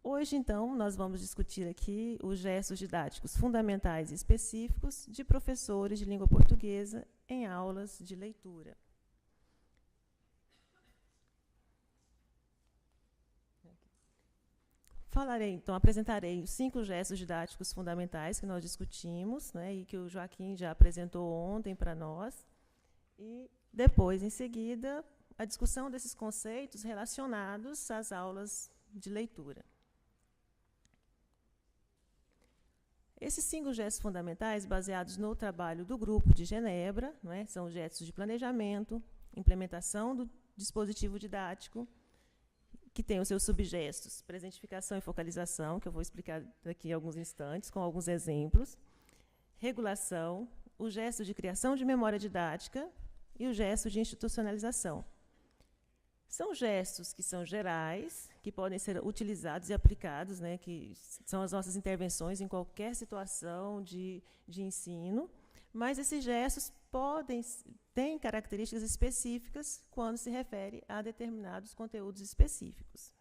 Hoje, então, nós vamos discutir aqui os gestos didáticos fundamentais e específicos de professores de língua portuguesa em aulas de leitura. Apresentarei os 5 gestos didáticos fundamentais que nós discutimos, né, e que o Joaquim já apresentou ontem para nós. E depois, em seguida, a discussão desses conceitos relacionados às aulas de leitura. Esses 5 gestos fundamentais, baseados no trabalho do Grupo de Genebra, né, são gestos de planejamento, implementação do dispositivo didático, que tem os seus subgestos, presentificação e focalização, que eu vou explicar daqui a alguns instantes, com alguns exemplos, regulação, o gesto de criação de memória didática e o gesto de institucionalização. São gestos que são gerais, que podem ser utilizados e aplicados, né, que são as nossas intervenções em qualquer situação de ensino, mas esses gestos têm características específicas quando se refere a determinados conteúdos específicos.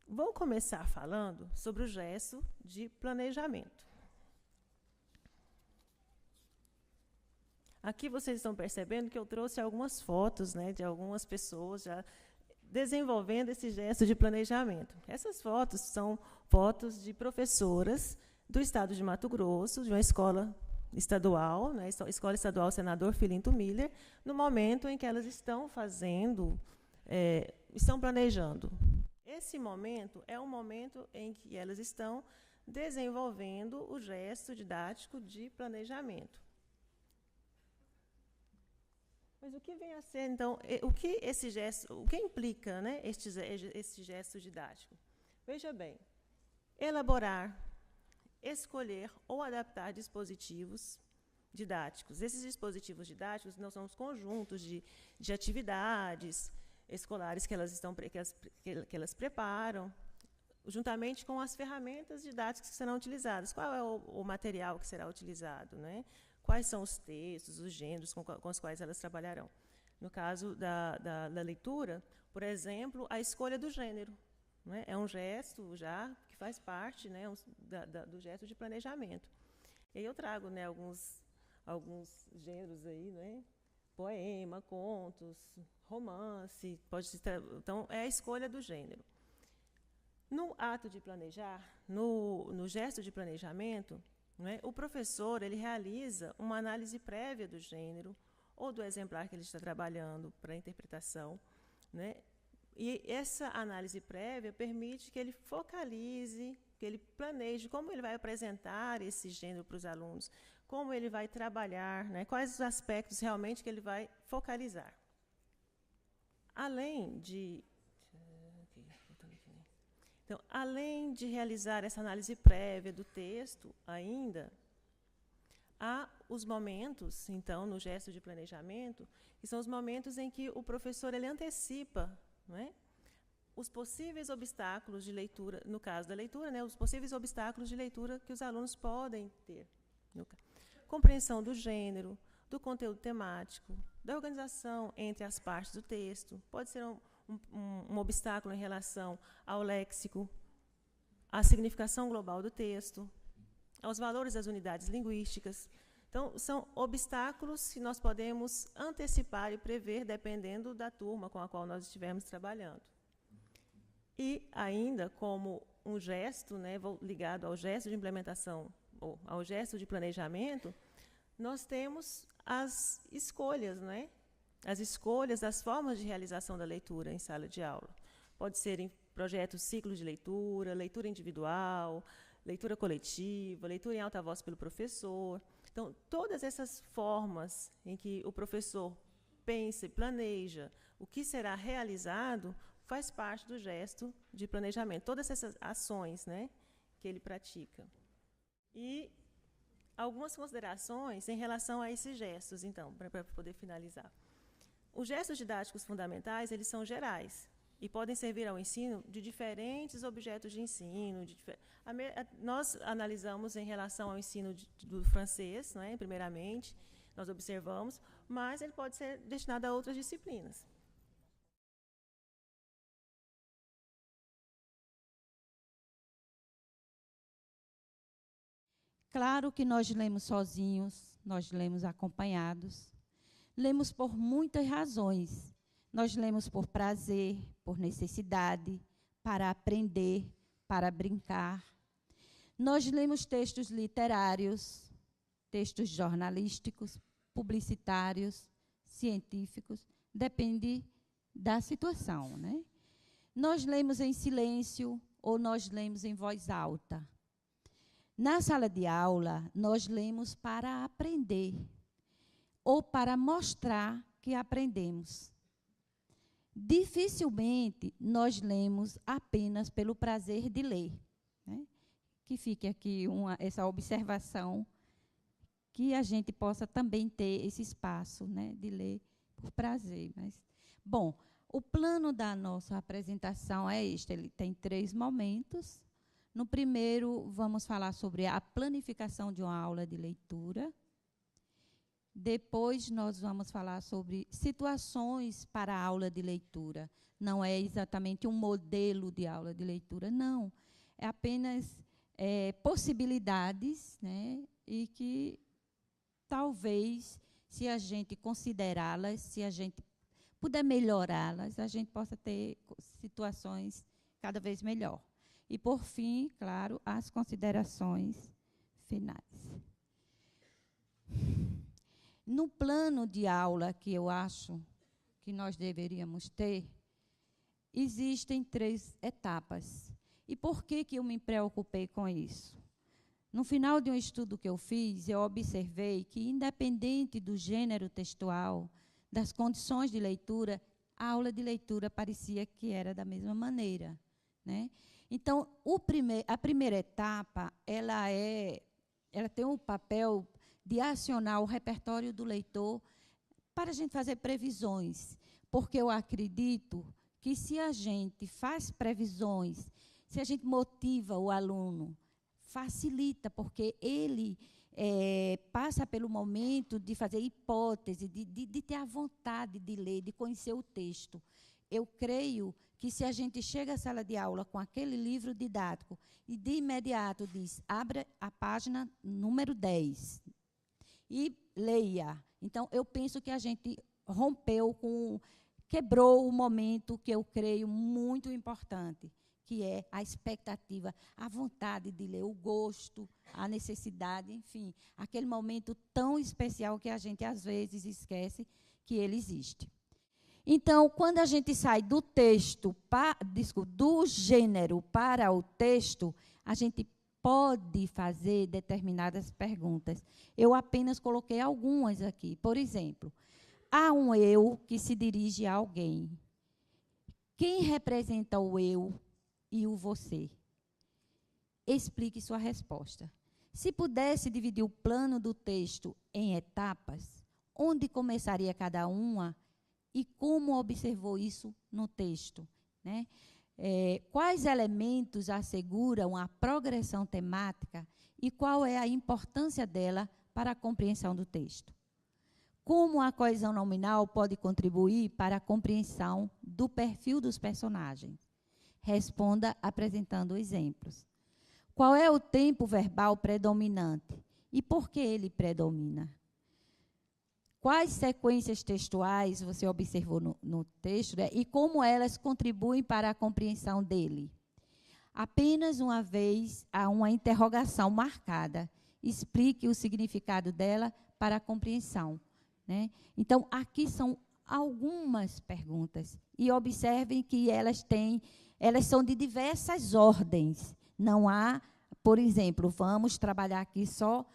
Vou começar falando sobre o gesto de planejamento. Aqui vocês estão percebendo que eu trouxe algumas fotos, né, de algumas pessoas já desenvolvendo esse gesto de planejamento. Essas fotos são fotos de professoras do estado de Mato Grosso, de uma escola estadual, né, Escola Estadual Senador Filinto Miller, no momento em que elas estão estão planejando. Esse momento é um momento em que elas estão desenvolvendo o gesto didático de planejamento. Mas o que vem a ser, então, o que implica, né, esse gesto didático? Veja bem, elaborar, escolher ou adaptar dispositivos didáticos. Esses dispositivos didáticos não são os conjuntos de atividades escolares que elas preparam, juntamente com as ferramentas didáticas que serão utilizadas. Qual é o material que será utilizado, né? Quais são os textos, os gêneros com os quais elas trabalharão. No caso da leitura, por exemplo, a escolha do gênero, né? É um gesto já que faz parte, né, do gesto de planejamento. E aí eu trago, né, alguns gêneros aí, né? Poema, contos, romance, então é a escolha do gênero. No ato de planejar, no gesto de planejamento, né, o professor ele realiza uma análise prévia do gênero ou do exemplar que ele está trabalhando para a interpretação, né, e essa análise prévia permite que ele focalize, que ele planeje como ele vai apresentar esse gênero para os alunos, como ele vai trabalhar, né, quais os aspectos realmente que ele vai focalizar. Além de realizar essa análise prévia do texto, ainda há os momentos, então, no gesto de planejamento, que são os momentos em que o professor ele antecipa, né, os possíveis obstáculos de leitura, no caso da leitura, né, os possíveis obstáculos de leitura que os alunos podem ter. Compreensão do gênero, do conteúdo temático, da organização entre as partes do texto, pode ser um obstáculo em relação ao léxico, à significação global do texto, aos valores das unidades linguísticas. Então, são obstáculos que nós podemos antecipar e prever dependendo da turma com a qual nós estivermos trabalhando. E ainda, como um gesto, né, ligado ao gesto de implementação, ou ao gesto de planejamento, nós temos as escolhas, né? As escolhas das formas de realização da leitura em sala de aula. Pode ser em projetos ciclos de leitura, leitura individual, leitura coletiva, leitura em alta voz pelo professor. Então, todas essas formas em que o professor pensa e planeja o que será realizado faz parte do gesto de planejamento. Todas essas ações, né, que ele pratica. E algumas considerações em relação a esses gestos, então, para poder finalizar. Os gestos didáticos fundamentais, eles são gerais, e podem servir ao ensino de diferentes objetos de ensino. Nós analisamos em relação ao ensino do francês, não é? Primeiramente, nós observamos, mas ele pode ser destinado a outras disciplinas. Claro que nós lemos sozinhos, nós lemos acompanhados, lemos por muitas razões. Nós lemos por prazer, por necessidade, para aprender, para brincar. Nós lemos textos literários, textos jornalísticos, publicitários, científicos, depende da situação, né? Nós lemos em silêncio ou nós lemos em voz alta. Na sala de aula, nós lemos para aprender ou para mostrar que aprendemos. Dificilmente nós lemos apenas pelo prazer de ler, né? Que fique aqui essa observação, que a gente possa também ter esse espaço, né, de ler por prazer. Mas, bom, o plano da nossa apresentação é este, ele tem 3 momentos. No primeiro, vamos falar sobre a planificação de uma aula de leitura. Depois, nós vamos falar sobre situações para a aula de leitura. Não é exatamente um modelo de aula de leitura, não. É apenas possibilidades, né, e que, talvez, se a gente considerá-las, se a gente puder melhorá-las, a gente possa ter situações cada vez melhor. E, por fim, claro, as considerações finais. No plano de aula que eu acho que nós deveríamos ter, existem 3 etapas. E por que eu me preocupei com isso? No final de um estudo que eu fiz, eu observei que, independente do gênero textual, das condições de leitura, a aula de leitura parecia que era da mesma maneira, né? Então, a primeira etapa, ela tem o papel de acionar o repertório do leitor para a gente fazer previsões, porque eu acredito que, se a gente faz previsões, se a gente motiva o aluno, facilita, porque ele passa pelo momento de fazer hipótese, de ter a vontade de ler, de conhecer o texto. Eu creio que, se a gente chega à sala de aula com aquele livro didático e de imediato diz, abra a página número 10 e leia. Então, eu penso que a gente quebrou o momento que eu creio muito importante, que é a expectativa, a vontade de ler, o gosto, a necessidade, enfim, aquele momento tão especial que a gente, às vezes, esquece que ele existe. Então, quando a gente sai do texto, do gênero para o texto, a gente pode fazer determinadas perguntas. Eu apenas coloquei algumas aqui. Por exemplo, há um eu que se dirige a alguém. Quem representa o eu e o você? Explique sua resposta. Se pudesse dividir o plano do texto em etapas, onde começaria cada uma e como observou isso no texto, né? Quais elementos asseguram a progressão temática e qual é a importância dela para a compreensão do texto? Como a coesão nominal pode contribuir para a compreensão do perfil dos personagens? Responda apresentando exemplos. Qual é o tempo verbal predominante e por que ele predomina? Quais sequências textuais você observou no texto, né, e como elas contribuem para a compreensão dele? Apenas uma vez há uma interrogação marcada. Explique o significado dela para a compreensão, né? Então, aqui são algumas perguntas. E observem que elas são de diversas ordens. Não há, por exemplo, vamos trabalhar aqui só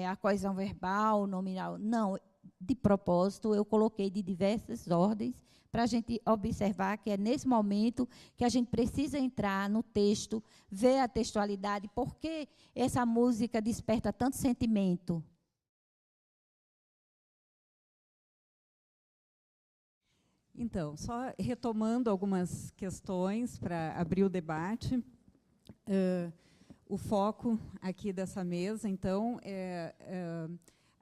a coesão verbal, nominal. Não, de propósito, eu coloquei de diversas ordens para a gente observar que é nesse momento que a gente precisa entrar no texto, ver a textualidade, por que essa música desperta tanto sentimento. Então, só retomando algumas questões para abrir o debate. O foco aqui dessa mesa, então, é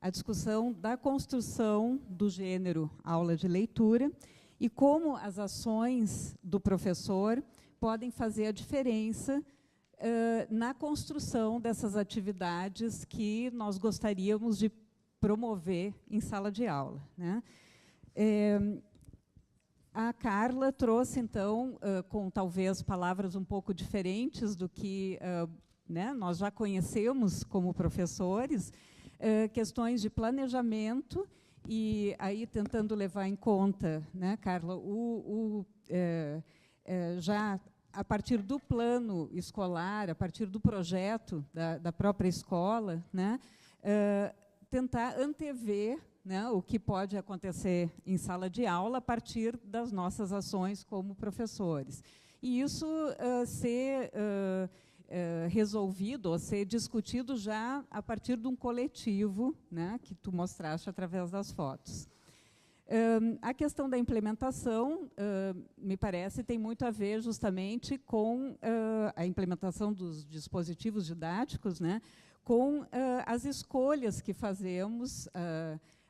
a discussão da construção do gênero aula de leitura e como as ações do professor podem fazer a diferença na construção dessas atividades que nós gostaríamos de promover em sala de aula, né? A Carla trouxe, então, com talvez palavras um pouco diferentes do que né, nós já conhecemos como professores, questões de planejamento e aí tentando levar em conta, né, Carla, já a partir do plano escolar, a partir do projeto da própria escola, né, tentar antever, né, o que pode acontecer em sala de aula a partir das nossas ações como professores. E isso ser resolvido, ou ser discutido já a partir de um coletivo, né, que tu mostraste através das fotos. A questão da implementação, me parece, tem muito a ver justamente com a implementação dos dispositivos didáticos, né, com as escolhas que fazemos,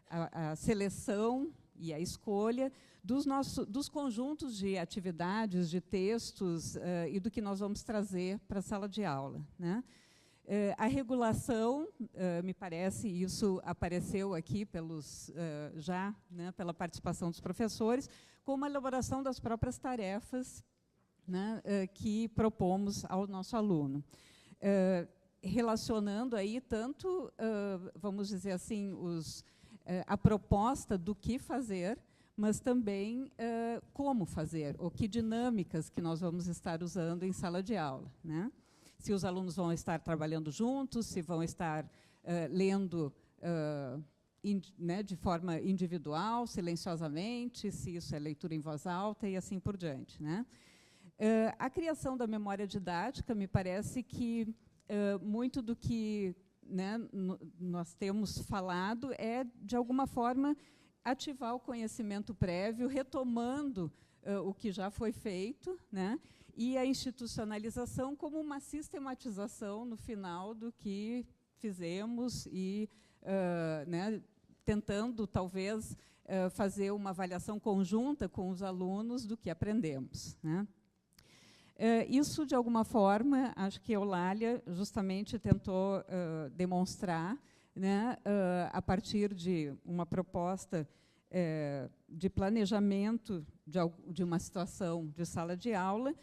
a seleção e a escolha dos conjuntos de atividades, de textos e do que nós vamos trazer para a sala de aula, né? A regulação, me parece, isso apareceu aqui já, né, pela participação dos professores, como a elaboração das próprias tarefas, né, que propomos ao nosso aluno. Relacionando aí tanto, vamos dizer assim, a proposta do que fazer, mas também como fazer, ou que dinâmicas que nós vamos estar usando em sala de aula, né? Se os alunos vão estar trabalhando juntos, se vão estar lendo né, de forma individual, silenciosamente, se isso é leitura em voz alta e assim por diante, né? A criação da memória didática, me parece que muito do que, né, nós temos falado é, de alguma forma, ativar o conhecimento prévio, retomando o que já foi feito, né, e a institucionalização como uma sistematização no final do que fizemos e né, tentando, talvez, fazer uma avaliação conjunta com os alunos do que aprendemos, né. Isso, de alguma forma, acho que a Eulália justamente tentou demonstrar, né, a partir de uma proposta de planejamento de uma situação de sala de aula,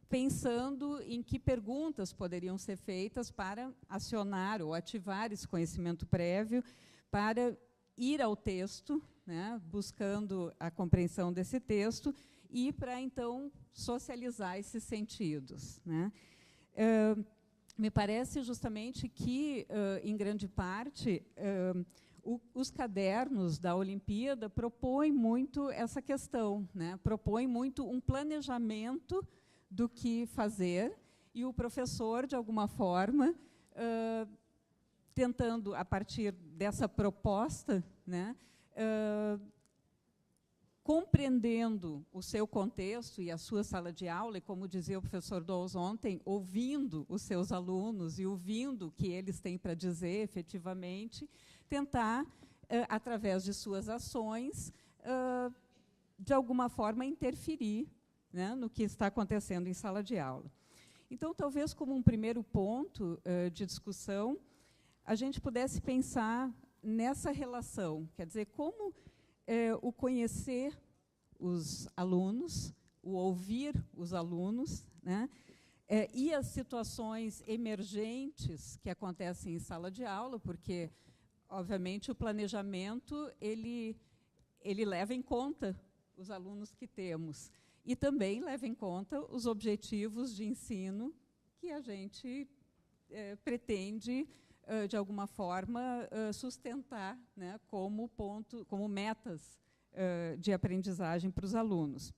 pensando em que perguntas poderiam ser feitas para acionar ou ativar esse conhecimento prévio, para ir ao texto, né, buscando a compreensão desse texto, e para, então, socializar esses sentidos, né? Me parece justamente que, em grande parte, os cadernos da Olimpíada propõem muito essa questão, né? Propõem muito um planejamento do que fazer, e o professor, de alguma forma, tentando, a partir dessa proposta, né, compreendendo o seu contexto e a sua sala de aula, e, como dizia o professor Dous ontem, ouvindo os seus alunos e ouvindo o que eles têm para dizer, efetivamente, tentar, através de suas ações, de alguma forma, interferir, né, no que está acontecendo em sala de aula. Então, talvez, como um primeiro ponto de discussão, a gente pudesse pensar nessa relação, quer dizer, como o conhecer os alunos, o ouvir os alunos, né, e as situações emergentes que acontecem em sala de aula, porque, obviamente, o planejamento ele leva em conta os alunos que temos e também leva em conta os objetivos de ensino que a gente pretende, de alguma forma, sustentar, né, como metas de aprendizagem para os alunos.